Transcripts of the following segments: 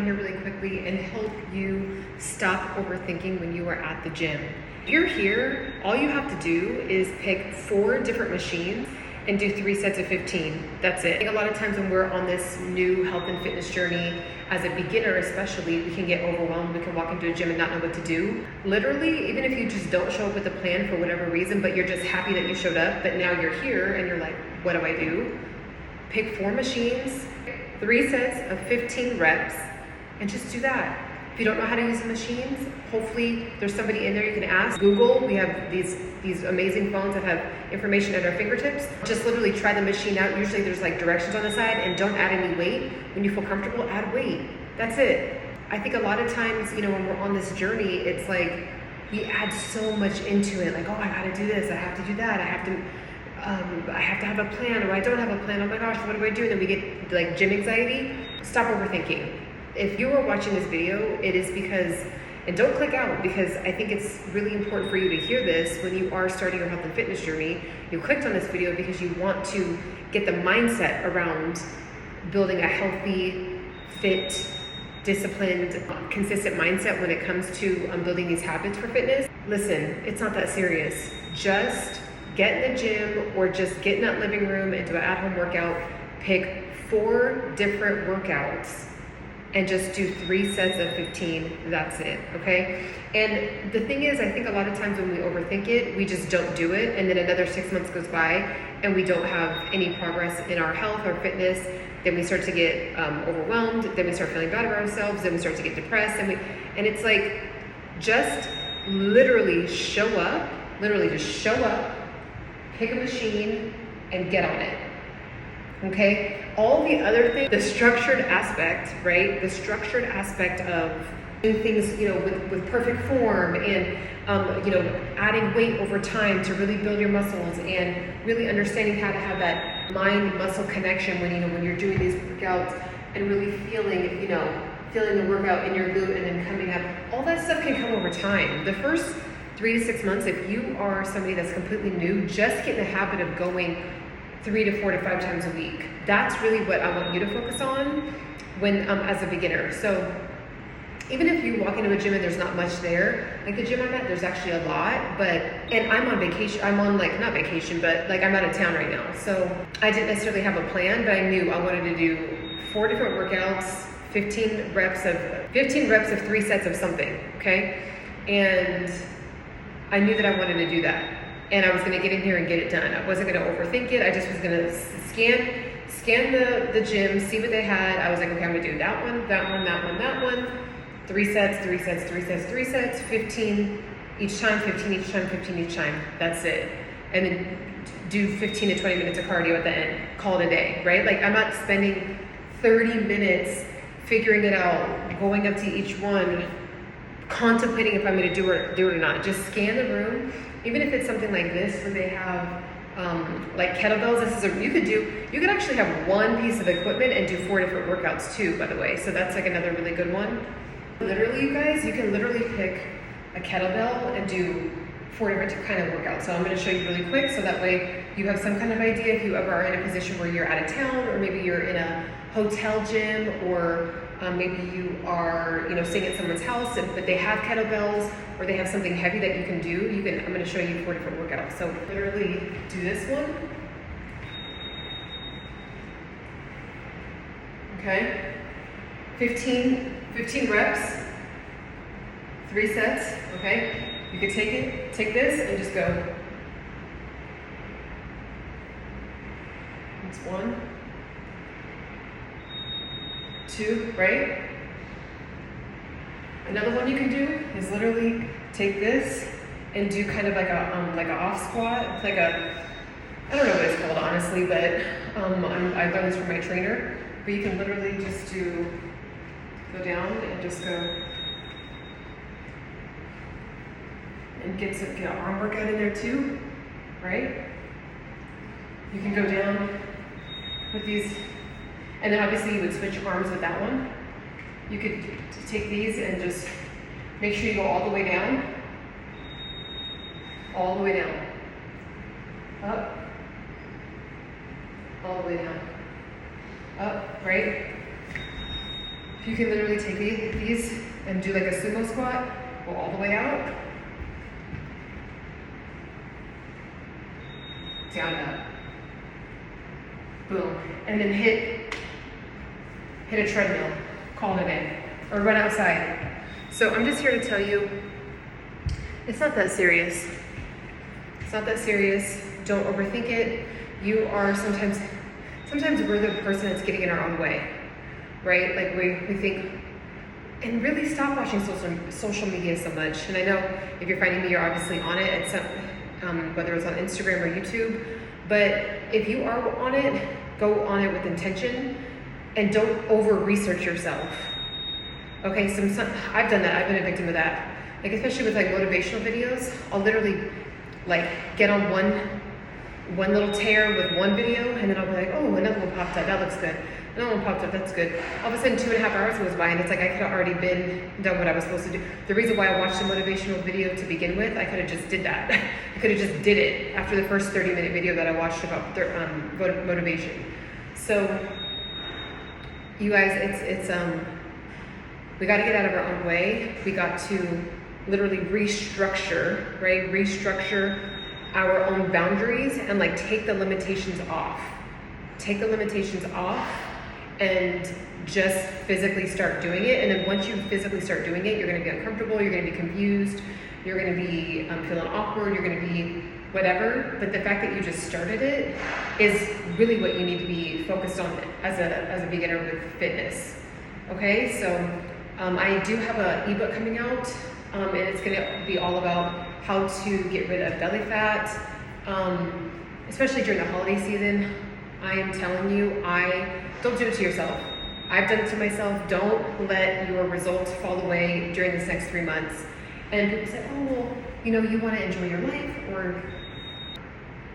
on here really quickly and help you stop overthinking when you are at the gym. If you're here, all you have to do is pick 4 different machines and do 3 sets of 15. That's it. I think a lot of times when we're on this new health and fitness journey, as a beginner especially, we can get overwhelmed. We can walk into a gym and not know what to do. Literally, even if you just don't show up with a plan for whatever reason, but you're just happy that you showed up, but now you're here and you're like, what do I do? Pick 4 machines, 3 sets of 15 reps, and just do that. If you don't know how to use the machines, hopefully there's somebody in there you can ask. Google, we have these amazing phones that have information at our fingertips. Just literally try the machine out. Usually there's like directions on the side, and don't add any weight. When you feel comfortable, add weight. That's it. I think a lot of times, you know, when we're on this journey, it's like we add so much into it. Like, oh, I gotta do this, I have to do that, I have to have a plan, or I don't have a plan. Oh my gosh, what do I do? And then we get like gym anxiety. Stop overthinking. If you are watching this video, it is because, and don't click out, because I think it's really important for you to hear this when you are starting your health and fitness journey. You clicked on this video because you want to get the mindset around building a healthy, fit, disciplined, consistent mindset when it comes to building these habits for fitness. Listen, it's not that serious. Just get in the gym or just get in that living room and do an at-home workout. Pick 4 different workouts and just do 3 sets of 15, that's it, okay? And the thing is, I think a lot of times when we overthink it, we just don't do it, and then another 6 months goes by and we don't have any progress in our health or fitness. Then we start to get overwhelmed, then we start feeling bad about ourselves, then we start to get depressed, and it's like, just literally show up, pick a machine and get on it. Okay, all the other things, the structured aspect, right? The structured aspect of doing things, you know, with perfect form and, you know, adding weight over time to really build your muscles and really understanding how to have that mind-muscle connection when, you know, when you're doing these workouts and really feeling, you know, feeling the workout in your glute and then coming up. All that stuff can come over time. The first 3 to 6 months, if you are somebody that's completely new, just get in the habit of going 3 to 4 to 5 times a week. That's really what I want you to focus on when as a beginner. So even if you walk into a gym and there's not much there, like the gym I'm at, there's actually a lot, and I'm on vacation, I'm on like, not vacation, but like I'm out of town right now. So I didn't necessarily have a plan, but I knew I wanted to do 4 different workouts, 15 reps of 3 sets of something, okay? And I knew that I wanted to do that. And I was gonna get in here and get it done. I wasn't gonna overthink it. I just was gonna scan the gym, see what they had. I was like, okay, I'm gonna do that one, that one, that one, that one. 3 sets, 3 sets, 3 sets, 3 sets, 15 each time, 15 each time, 15 each time. That's it. And then do 15 to 20 minutes of cardio at the end. Call it a day, right? Like I'm not spending 30 minutes figuring it out, going up to each one, contemplating if I'm gonna do it or not. Just scan the room. Even if it's something like this where they have like kettlebells, you could actually have 1 piece of equipment and do 4 different workouts too, by the way. So that's like another really good one. Literally, you guys, you can literally pick a kettlebell and do 4 different kind of workouts. So I'm gonna show you really quick so that way you have some kind of idea if you ever are in a position where you're out of town, or maybe you're in a hotel gym, or maybe you are, you know, staying at someone's house, but they have kettlebells or they have something heavy that you can do. I'm going to show you 4 different workouts. So literally do this one. Okay. 15 reps, 3 sets. Okay. You can take this and just go. That's 1, 2, right? Another one you can do is literally take this and do kind of like a off squat. It's like I don't know what it's called honestly, but I learned this from my trainer. But you can literally just go down and just go and get an arm workout in there too, right? You can go down with these. And then obviously you would switch arms with that one. You could take these and just make sure you go all the way down. All the way down. Up. All the way down. Up, right? You can literally take these and do like a sumo squat, go all the way out, down, up, boom, and then hit a treadmill, call it a day, or run outside. So I'm just here to tell you, it's not that serious. It's not that serious. Don't overthink it. You are sometimes we're the person that's getting in our own way, right? Like we think, and really stop watching social media so much. And I know if you're finding me, you're obviously on it at some, whether it's on Instagram or YouTube. But if you are on it, go on it with intention and don't over-research yourself. Okay, I've done that. I've been a victim of that. Like especially with like motivational videos, I'll literally like get on one little tear with one video, and then I'll be like, oh, another one popped up, that looks good. Another one popped up, that's good. All of a sudden 2.5 hours goes by, and it's like I could have already done what I was supposed to do. The reason why I watched the motivational video to begin with, I could have just did that. I could have just did it after the first 30-minute video that I watched about motivation. So, you guys, it's we got to get out of our own way. We got to literally restructure, right? Restructure our own boundaries and like take the limitations off. Take the limitations off and just physically start doing it. And then once you physically start doing it, you're going to be uncomfortable, you're going to be confused, you're going to be feeling awkward, you're going to be whatever. But the fact that you just started it is really what you need to be focused on as a beginner with fitness. Okay, so I do have an ebook coming out, and it's going to be all about how to get rid of belly fat, especially during the holiday season. I am telling you, don't do it to yourself. I've done it to myself. Don't let your results fall away during this next 3 months. And people say, oh, well, you want to enjoy your life, or,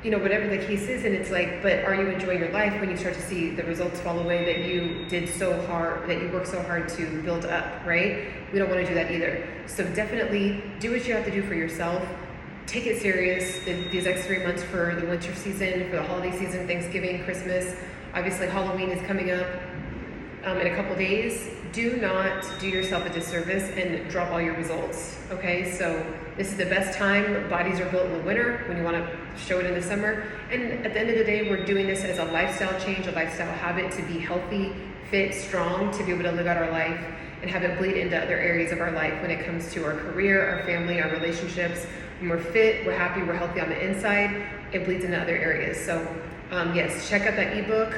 whatever the case is. And it's like, but are you enjoying your life when you start to see the results fall away that you did so hard, that you worked so hard to build up, right? We don't want to do that either. So definitely do what you have to do for yourself. Take it serious these next 3 months for the winter season, for the holiday season, Thanksgiving, Christmas. Obviously, Halloween is coming up in a couple days. Do not do yourself a disservice and drop all your results, okay? So this is the best time. Bodies are built in the winter when you want to show it in the summer. And at the end of the day, we're doing this as a lifestyle change, a lifestyle habit to be healthy, fit, strong, to be able to live out our life and have it bleed into other areas of our life when it comes to our career, our family, our relationships. When we're fit, we're happy, we're healthy on the inside, it bleeds into other areas. So yes, check out that ebook.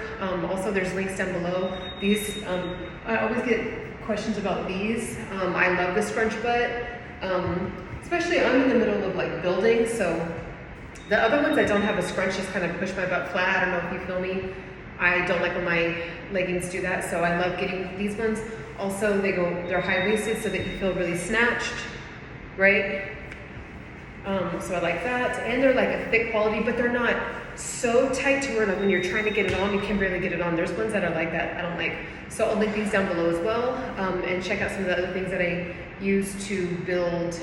Also, there's links down below. These, I always get questions about these. I love the scrunch butt, especially I'm in the middle of like building. So the other ones I don't have a scrunch, just kind of push my butt flat. I don't know if you feel me. I don't like when my leggings do that. So I love getting these ones. Also, they're high-waisted so that you feel really snatched, right? So I like that. And they're like a thick quality, but they're not so tight to where like when you're trying to get it on, you can barely get it on. There's ones that are like that I don't like. So I'll link these down below as well, and check out some of the other things that I use to build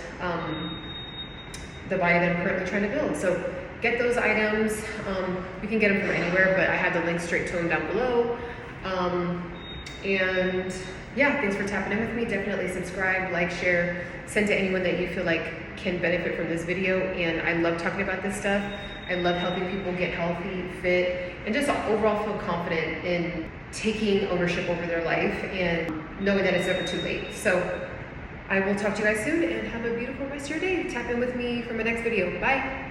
the body that I'm currently trying to build. So get those items. You can get them from anywhere, but I have the link straight to them down below. And yeah, thanks for tapping in with me. Definitely subscribe, like, share, send to anyone that you feel like can benefit from this video. And I love talking about this stuff. I love helping people get healthy, fit, and just overall feel confident in taking ownership over their life and knowing that it's never too late. So I will talk to you guys soon and have a beautiful rest of your day. Tap in with me for my next video. Bye.